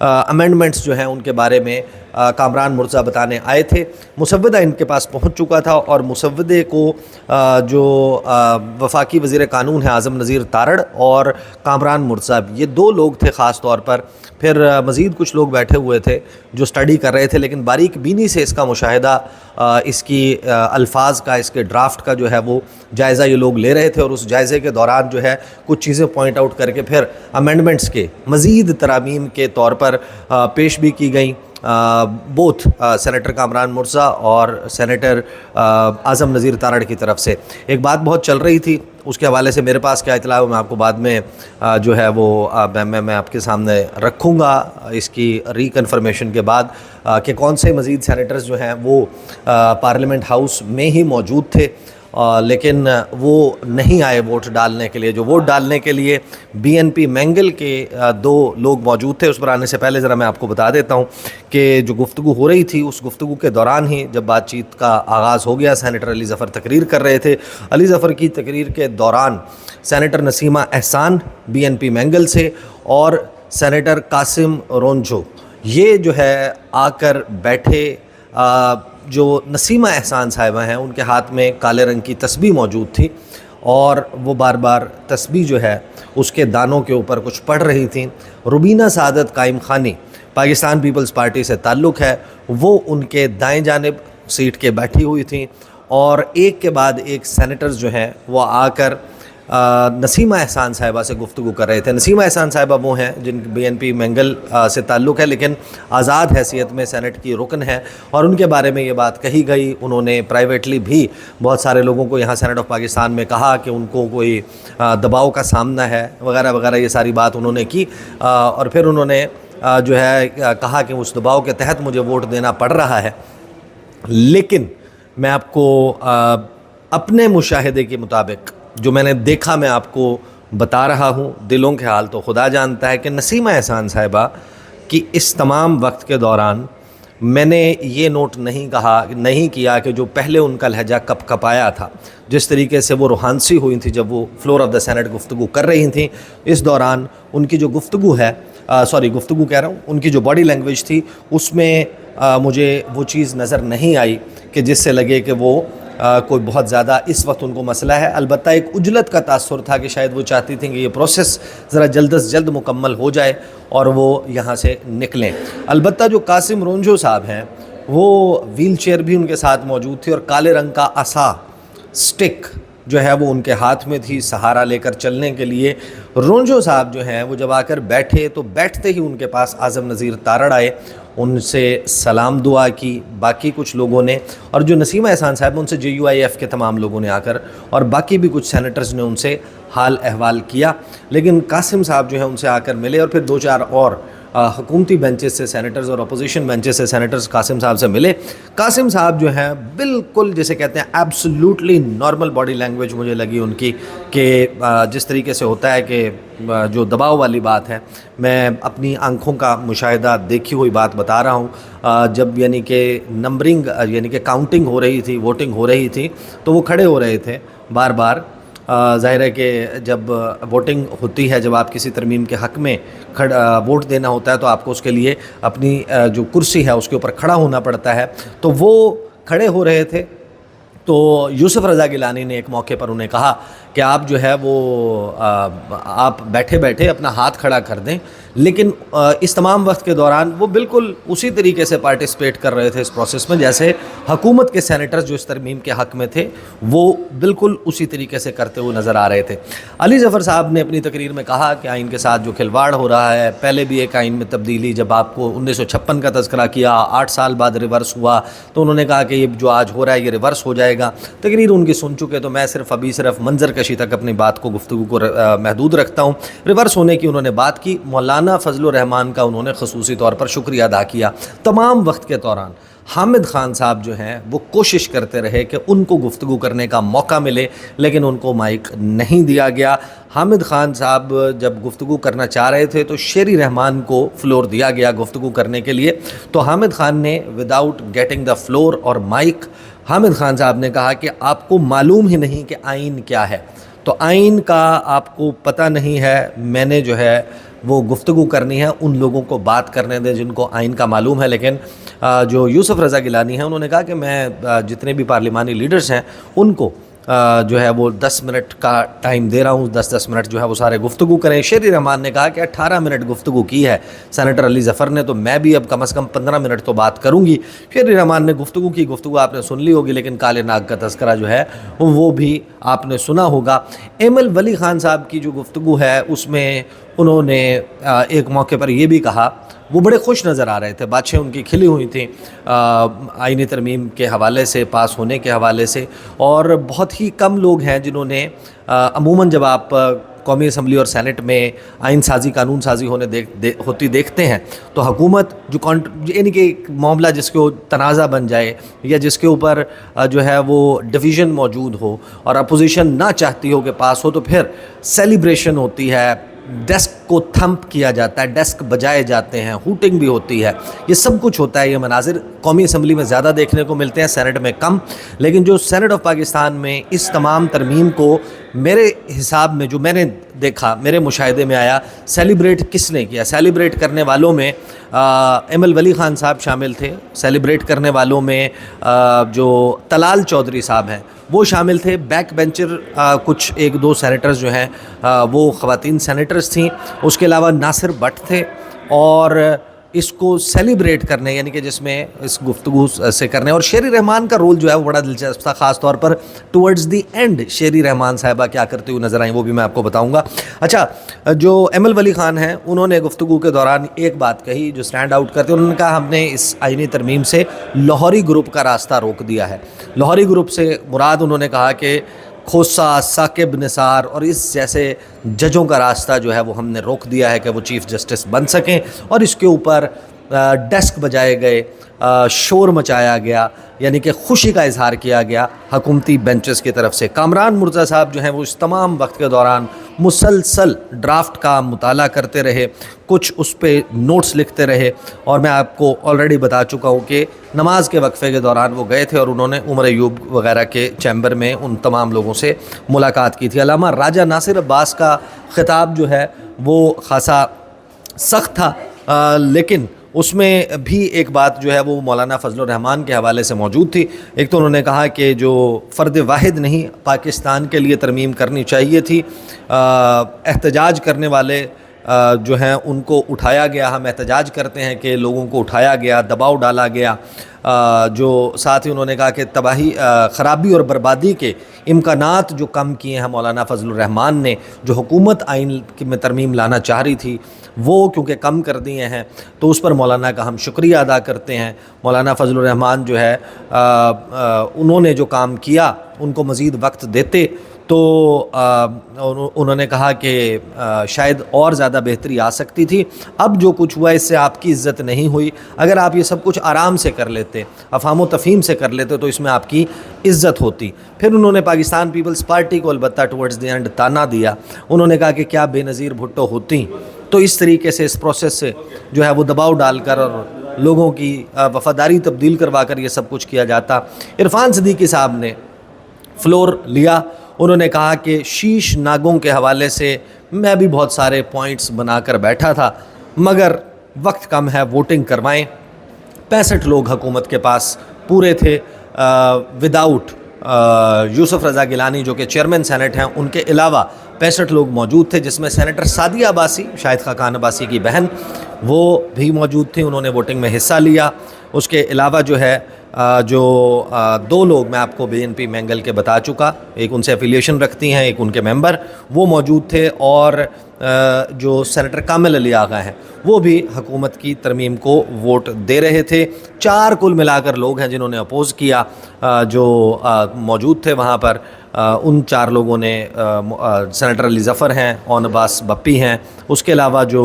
Amendments جو ہیں ان کے بارے میں کامران مرزا بتانے آئے تھے. مسودہ ان کے پاس پہنچ چکا تھا اور مسودے کو جو وفاقی وزیر قانون ہیں اعظم نذیر تارڑ اور کامران مرزا، یہ دو لوگ تھے خاص طور پر، پھر مزید کچھ لوگ بیٹھے ہوئے تھے جو سٹڈی کر رہے تھے، لیکن باریک بینی سے اس کا مشاہدہ، اس کی الفاظ کا، اس کے ڈرافٹ کا جو ہے وہ جائزہ یہ لوگ لے رہے تھے. اور اس جائزے کے دوران جو ہے کچھ چیزیں پوائنٹ آؤٹ کر کے پھر امینڈمنٹس کے مزید ترامیم کے طور پر پیش بھی کی گئیں بوتھ سینیٹر کامران مرزا اور سینیٹر اعظم نذیر تارڑ کی طرف سے. ایک بات بہت چل رہی تھی، اس کے حوالے سے میرے پاس کیا اطلاع ہے میں آپ کو بعد میں جو ہے وہ میں آپ کے سامنے رکھوں گا اس کی ریکنفرمیشن کے بعد کہ کون سے مزید سینیٹرز جو ہیں وہ پارلیمنٹ ہاؤس میں ہی موجود تھے لیکن وہ نہیں آئے ووٹ ڈالنے کے لیے. جو ووٹ ڈالنے کے لیے بی این پی مینگل کے دو لوگ موجود تھے. اس پر آنے سے پہلے ذرا میں آپ کو بتا دیتا ہوں کہ جو گفتگو ہو رہی تھی اس گفتگو کے دوران ہی جب بات چیت کا آغاز ہو گیا، سینیٹر علی ظفر تقریر کر رہے تھے. علی ظفر کی تقریر کے دوران senator Naseema Ehsan B N P Mengal سے اور سینیٹر قاسم رونجھو یہ جو ہے آ کر بیٹھے. جو نسیمہ احسان صاحبہ ہیں ان کے ہاتھ میں کالے رنگ کی تسبیح موجود تھی اور وہ بار بار تسبیح جو ہے اس کے دانوں کے اوپر کچھ پڑھ رہی تھیں. روبینہ سعادت قائم خانی پاکستان پیپلز پارٹی سے تعلق ہے، وہ ان کے دائیں جانب سیٹ کے بیٹھی ہوئی تھیں اور ایک کے بعد ایک سینیٹرز جو ہیں وہ آ کر نسیمہ احسان صاحبہ سے گفتگو کر رہے تھے. نسیمہ احسان صاحبہ وہ ہیں جن بی این پی مینگل سے تعلق ہے لیکن آزاد حیثیت میں سینٹ کی رکن ہے اور ان کے بارے میں یہ بات کہی گئی. انہوں نے پرائیویٹلی بھی بہت سارے لوگوں کو یہاں سینٹ آف پاکستان میں کہا کہ ان کو کوئی دباؤ کا سامنا ہے وغیرہ وغیرہ، یہ ساری بات انہوں نے کی اور پھر انہوں نے جو ہے کہا کہ اس دباؤ کے تحت مجھے ووٹ دینا پڑ رہا ہے. لیکن میں آپ کو اپنے مشاہدے کے مطابق جو میں نے دیکھا میں آپ کو بتا رہا ہوں. دلوں کے حال تو خدا جانتا ہے کہ نسیمہ احسان صاحبہ کی اس تمام وقت کے دوران میں نے یہ نوٹ نہیں کیا کہ جو پہلے ان کا لہجہ کپ کپایا تھا، جس طریقے سے وہ روحانسی ہوئی تھی جب وہ فلور آف دا سینٹ گفتگو کر رہی تھیں، اس دوران ان کی جو گفتگو کہہ رہا ہوں، ان کی جو باڈی لینگویج تھی اس میں مجھے وہ چیز نظر نہیں آئی کہ جس سے لگے کہ وہ کوئی بہت زیادہ اس وقت ان کو مسئلہ ہے. البتہ ایک عجلت کا تاثر تھا کہ شاید وہ چاہتی تھیں کہ یہ پروسیس ذرا جلد از جلد مکمل ہو جائے اور وہ یہاں سے نکلیں. البتہ جو قاسم رونجھو صاحب ہیں وہ ویل چیئر بھی ان کے ساتھ موجود تھی اور کالے رنگ کا عصا سٹک جو ہے وہ ان کے ہاتھ میں تھی سہارا لے کر چلنے کے لیے. رونجھو صاحب جو ہیں وہ جب آ کر بیٹھے تو بیٹھتے ہی ان کے پاس اعظم نذیر تارڑ آئے، ان سے سلام دعا کی باقی کچھ لوگوں نے، اور جو نسیمہ احسان صاحب ان سے جے یو آئی ایف کے تمام لوگوں نے آ کر اور باقی بھی کچھ سینیٹرز نے ان سے حال احوال کیا. لیکن قاسم صاحب جو ہیں ان سے آ کر ملے اور پھر دو چار اور حکومتی بینچز سے سینیٹرز اور اپوزیشن بینچز سے سینیٹرز قاسم صاحب سے ملے. قاسم صاحب جو ہیں بالکل جسے کہتے ہیں ایبسلیوٹلی نارمل باڈی لینگویج مجھے لگی ان کی کہ جس طریقے سے ہوتا ہے کہ جو دباؤ والی بات ہے، میں اپنی آنکھوں کا مشاہدہ دیکھی ہوئی بات بتا رہا ہوں. جب یعنی کہ نمبرنگ یعنی کہ کاؤنٹنگ ہو رہی تھی، ووٹنگ ہو رہی تھی تو وہ کھڑے ہو رہے تھے بار بار. ظاہر ہے کہ جب ووٹنگ ہوتی ہے، جب آپ کسی ترمیم کے حق میں ووٹ دینا ہوتا ہے تو آپ کو اس کے لیے اپنی جو کرسی ہے اس کے اوپر کھڑا ہونا پڑتا ہے. تو وہ کھڑے ہو رہے تھے تو یوسف رضا گیلانی نے ایک موقع پر انہیں کہا کہ آپ جو ہے وہ آپ بیٹھے بیٹھے اپنا ہاتھ کھڑا کر دیں. لیکن اس تمام وقت کے دوران وہ بالکل اسی طریقے سے پارٹیسپیٹ کر رہے تھے اس پروسیس میں جیسے حکومت کے سینیٹرز جو اس ترمیم کے حق میں تھے وہ بالکل اسی طریقے سے کرتے ہوئے نظر آ رہے تھے. علی ظفر صاحب نے اپنی تقریر میں کہا کہ آئین کے ساتھ جو کھلواڑ ہو رہا ہے، پہلے بھی ایک آئین میں تبدیلی جب آپ کو 1956 کا تذکرہ کیا، 8 سال بعد ریورس ہوا، تو انہوں نے کہا کہ یہ جو آج ہو رہا ہے یہ ریورس ہو جائے گا. تقریر ان کی سن چکے تو میں صرف منظر کشی تک اپنی بات کو گفتگو کو محدود رکھتا ہوں. ریورس ہونے کی انہوں نے بات کی. مولانا فضل الرحمان کا انہوں نے خصوصی طور پر شکریہ ادا کیا. تمام وقت کے دوران حامد خان صاحب جو ہیں وہ کوشش کرتے رہے کہ ان کو گفتگو کرنے کا موقع ملے لیکن ان کو مائک نہیں دیا گیا. حامد خان صاحب جب گفتگو کرنا چاہ رہے تھے تو شیری رحمان کو فلور دیا گیا گفتگو کرنے کے لیے. تو حامد خان نے وداؤٹ گیٹنگ دا فلور اور مائک، حامد خان صاحب نے کہا کہ آپ کو معلوم ہی نہیں کہ آئین کیا ہے، تو آئین کا آپ کو پتہ نہیں ہے. میں نے جو ہے وہ گفتگو کرنی ہے ان لوگوں کو بات کرنے دیں جن کو آئین کا معلوم ہے. لیکن جو یوسف رضا گیلانی ہیں انہوں نے کہا کہ میں جتنے بھی پارلیمانی لیڈرز ہیں ان کو جو ہے وہ 10 منٹ کا ٹائم دے رہا ہوں, 10 منٹ جو ہے وہ سارے گفتگو کریں. شیری رحمان نے کہا کہ 18 منٹ گفتگو کی ہے سینیٹر علی ظفر نے, تو میں بھی اب کم از کم 15 منٹ تو بات کروں گی. شیری رحمان نے گفتگو کی, گفتگو آپ نے سن لی ہوگی, لیکن کالے ناگ کا تذکرہ جو ہے وہ بھی آپ نے سنا ہوگا. ایمل ولی خان صاحب کی جو گفتگو ہے اس میں انہوں نے ایک موقع پر یہ بھی کہا, وہ بڑے خوش نظر آ رہے تھے, باتیں ان کی کھلی ہوئی تھیں آئینی ترمیم کے حوالے سے, پاس ہونے کے حوالے سے. اور بہت ہی کم لوگ ہیں جنہوں نے عموماً جب آپ قومی اسمبلی اور سینٹ میں آئین سازی, قانون سازی ہوتی دیکھتے ہیں تو حکومت جو یعنی کہ ایک معاملہ جس کے تنازع بن جائے یا جس کے اوپر جو ہے وہ ڈویژن موجود ہو اور اپوزیشن نہ چاہتی ہو کہ پاس ہو, تو پھر سیلیبریشن ہوتی ہے, ڈیسک کو تھمپ کیا جاتا ہے, ڈیسک بجائے جاتے ہیں, ہوٹنگ بھی ہوتی ہے, یہ سب کچھ ہوتا ہے. یہ مناظر قومی اسمبلی میں زیادہ دیکھنے کو ملتے ہیں, سینٹ میں کم. لیکن جو سینٹ آف پاکستان میں اس تمام ترمیم کو میرے حساب میں جو میں نے دیکھا, میرے مشاہدے میں آیا, سیلیبریٹ کس نے کیا؟ سیلیبریٹ کرنے والوں میں ایمل ولی خان صاحب شامل تھے, سیلیبریٹ کرنے والوں میں جو طلال چودھری صاحب ہیں وہ شامل تھے, بیک بینچر کچھ ایک دو سینیٹرز جو ہیں وہ خواتین سینیٹرز تھیں, اس کے علاوہ ناصر بٹ تھے. اور اس کو سیلیبریٹ کرنے یعنی کہ جس میں اس گفتگو سے کرنے, اور شیری رحمان کا رول جو ہے وہ بڑا دلچسپ تھا, خاص طور پر ٹورڈز دی اینڈ شیری رحمان صاحبہ کیا کرتے ہوئے نظر آئیں وہ بھی میں آپ کو بتاؤں گا. اچھا, جو ایمل ولی خان ہیں انہوں نے گفتگو کے دوران ایک بات کہی جو سٹینڈ آؤٹ کرتے, انہوں نے کہا ہم نے اس آئینی ترمیم سے لاہوری گروپ کا راستہ روک دیا ہے. لاہوری گروپ سے مراد انہوں نے کہا کہ کھوسا, ثاقب نثار اور اس جیسے ججوں کا راستہ جو ہے وہ ہم نے روک دیا ہے کہ وہ چیف جسٹس بن سکیں, اور اس کے اوپر ڈیسک بجائے گئے, شور مچایا گیا, یعنی کہ خوشی کا اظہار کیا گیا حکومتی بینچز کی طرف سے. کامران مرزا صاحب جو ہیں وہ اس تمام وقت کے دوران مسلسل ڈرافٹ کا مطالعہ کرتے رہے, کچھ اس پہ نوٹس لکھتے رہے, اور میں آپ کو آلریڈی بتا چکا ہوں کہ نماز کے وقفے کے دوران وہ گئے تھے اور انہوں نے عمر ایوب وغیرہ کے چیمبر میں ان تمام لوگوں سے ملاقات کی تھی. علامہ راجہ ناصر عباس کا خطاب جو ہے وہ خاصا سخت تھا, لیکن اس میں بھی ایک بات جو ہے وہ مولانا فضل الرحمان کے حوالے سے موجود تھی. ایک تو انہوں نے کہا کہ جو فرد واحد نہیں پاکستان کے لیے ترمیم کرنی چاہیے تھی, احتجاج کرنے والے جو ہیں ان کو اٹھایا گیا, ہم احتجاج کرتے ہیں کہ لوگوں کو اٹھایا گیا, دباؤ ڈالا گیا. جو ساتھ ہی انہوں نے کہا کہ تباہی, خرابی اور بربادی کے امکانات جو کم کیے ہیں مولانا فضل الرحمان نے, جو حکومت آئین میں ترمیم لانا چاہ رہی تھی وہ کیونکہ کم کر دیے ہیں, تو اس پر مولانا کا ہم شکریہ ادا کرتے ہیں. مولانا فضل الرحمان جو ہے انہوں نے جو کام کیا ان کو مزید وقت دیتے تو انہوں نے کہا کہ شاید اور زیادہ بہتری آ سکتی تھی. اب جو کچھ ہوا اس سے آپ کی عزت نہیں ہوئی. اگر آپ یہ سب کچھ آرام سے کر لیتے, افہام و تفہیم سے کر لیتے, تو اس میں آپ کی عزت ہوتی. پھر انہوں نے پاکستان پیپلز پارٹی کو البتہ ٹورڈز دی اینڈ تانا دیا. انہوں نے کہا کہ کیا بے نظیر بھٹو ہوتی تو اس طریقے سے اس پروسیس سے جو ہے وہ دباؤ ڈال کر اور لوگوں کی وفاداری تبدیل کروا کر یہ سب کچھ کیا جاتا. عرفان صدیقی صاحب نے فلور لیا. انہوں نے کہا کہ شیش ناگوں کے حوالے سے میں بھی بہت سارے پوائنٹس بنا کر بیٹھا تھا, مگر وقت کم ہے, ووٹنگ کروائیں. 65 لوگ حکومت کے پاس پورے تھے وداؤٹ یوسف رضا گیلانی جو کہ چیئرمین سینٹ ہیں, ان کے علاوہ 65 لوگ موجود تھے, جس میں سینیٹر سعدیہ عباسی, شاہد خاقان عباسی کی بہن, وہ بھی موجود تھیں. انہوں نے ووٹنگ میں حصہ لیا. اس کے علاوہ جو ہے جو 2 لوگ میں آپ کو بی این پی مینگل کے بتا چکا, ایک ان سے ایفیلیشن رکھتی ہیں, ایک ان کے ممبر, وہ موجود تھے. اور جو سینیٹر کامل علی آغا ہیں وہ بھی حکومت کی ترمیم کو ووٹ دے رہے تھے. 4 کل ملا کر لوگ ہیں جنہوں نے اپوز کیا جو موجود تھے وہاں پر. ان 4 لوگوں نے سینیٹر علی ظفر ہیں, اون عباس بپی ہیں, اس کے علاوہ جو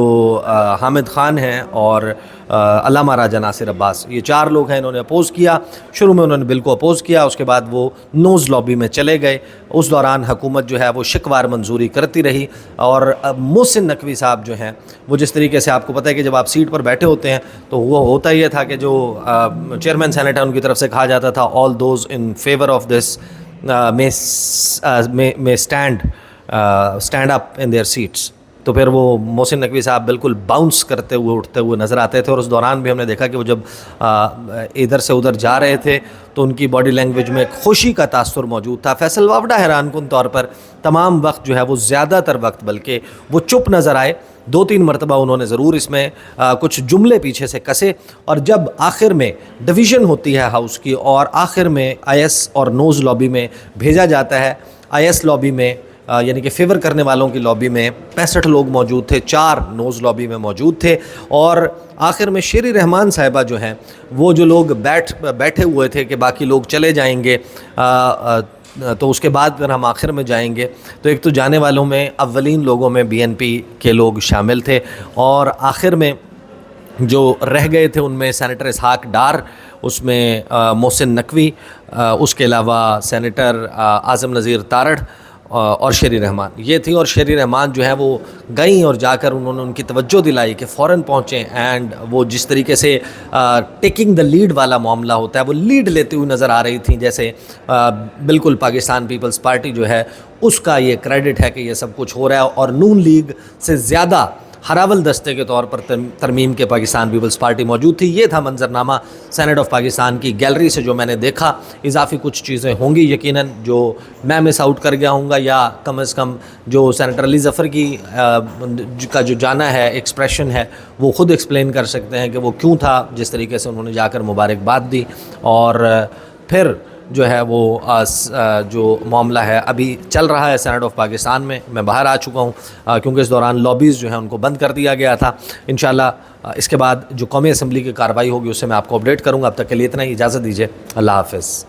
حامد خان ہیں اور علامہ راجہ ناصر عباس, یہ 4 لوگ ہیں. انہوں نے اپوز کیا. شروع میں انہوں نے بل کو اپوز کیا, اس کے بعد وہ نوز لابی میں چلے گئے. اس دوران حکومت جو ہے وہ شکوار منظوری کرتی رہی. اور محسن نقوی صاحب جو ہیں وہ جس طریقے سے آپ کو پتہ ہے کہ جب آپ سیٹ پر بیٹھے ہوتے ہیں تو وہ ہوتا یہ تھا کہ جو چیئرمین سینٹ ہیں ان کی طرف سے کہا جاتا تھا all those in favour of this may stand up in their seats. تو پھر وہ محسن نقوی صاحب بالکل باؤنس کرتے ہوئے اٹھتے ہوئے نظر آتے تھے، اور اس دوران بھی ہم نے دیکھا کہ وہ جب ادھر سے ادھر جا رہے تھے تو ان کی باڈی لینگویج میں ایک خوشی کا تاثر موجود تھا۔ فیصل وافڈا حیران کن طور پر تمام وقت جو ہے وہ زیادہ تر وقت بلکہ وہ چپ نظر آئے، 2-3 مرتبہ انہوں نے ضرور اس میں کچھ جملے پیچھے سے کسے، اور جب آخر میں ڈویژن ہوتی ہے ہاؤس کی اور آخر میں آئی ایس اور نوز لابی میں بھیجا جاتا ہے، آئی ایس لابی میں یعنی کہ فیور کرنے والوں کی لابی میں 65 لوگ موجود تھے، 4 نوز لابی میں موجود تھے، اور آخر میں شیری رحمان صاحبہ جو ہیں وہ جو لوگ بیٹھے ہوئے تھے کہ باقی لوگ چلے جائیں گے تو اس کے بعد پھر ہم آخر میں جائیں گے، تو ایک تو جانے والوں میں اولین لوگوں میں بی این پی کے لوگ شامل تھے، اور آخر میں جو رہ گئے تھے ان میں سینیٹر اسحاق ڈار، اس میں محسن نقوی، اس کے علاوہ سینیٹر اعظم نذیر تارڑ اور شیری رحمان، یہ تھی۔ اور شیری رحمان جو ہے وہ گئیں اور جا کر انہوں نے ان کی توجہ دلائی کہ فوراً پہنچیں، اینڈ وہ جس طریقے سے ٹیکنگ دا لیڈ والا معاملہ ہوتا ہے وہ لیڈ لیتی ہوئی نظر آ رہی تھیں، جیسے بالکل پاکستان پیپلز پارٹی جو ہے اس کا یہ کریڈٹ ہے کہ یہ سب کچھ ہو رہا ہے، اور نون لیگ سے زیادہ ہراول دستے کے طور پر ترمیم کے پاکستان پیپلز پارٹی موجود تھی۔ یہ تھا منظرنامہ سینٹ آف پاکستان کی گیلری سے جو میں نے دیکھا۔ اضافی کچھ چیزیں ہوں گی یقیناً جو میں مس آؤٹ کر گیا ہوں گا، یا کم از کم جو سینیٹر علی ظفر کی کا جو جانا ہے ایکسپریشن ہے وہ خود ایکسپلین کر سکتے ہیں کہ وہ کیوں تھا جس طریقے سے انہوں نے جا کر مبارکباد دی، اور پھر جو ہے وہ جو معاملہ ہے ابھی چل رہا ہے سینٹ آف پاکستان میں باہر آ چکا ہوں کیونکہ اس دوران لابیز جو ہیں ان کو بند کر دیا گیا تھا۔ انشاءاللہ اس کے بعد جو قومی اسمبلی کی کارروائی ہوگی اس سے میں آپ کو اپڈیٹ کروں گا۔ اب تک کے لیے اتنا ہی، اجازت دیجیے، اللہ حافظ۔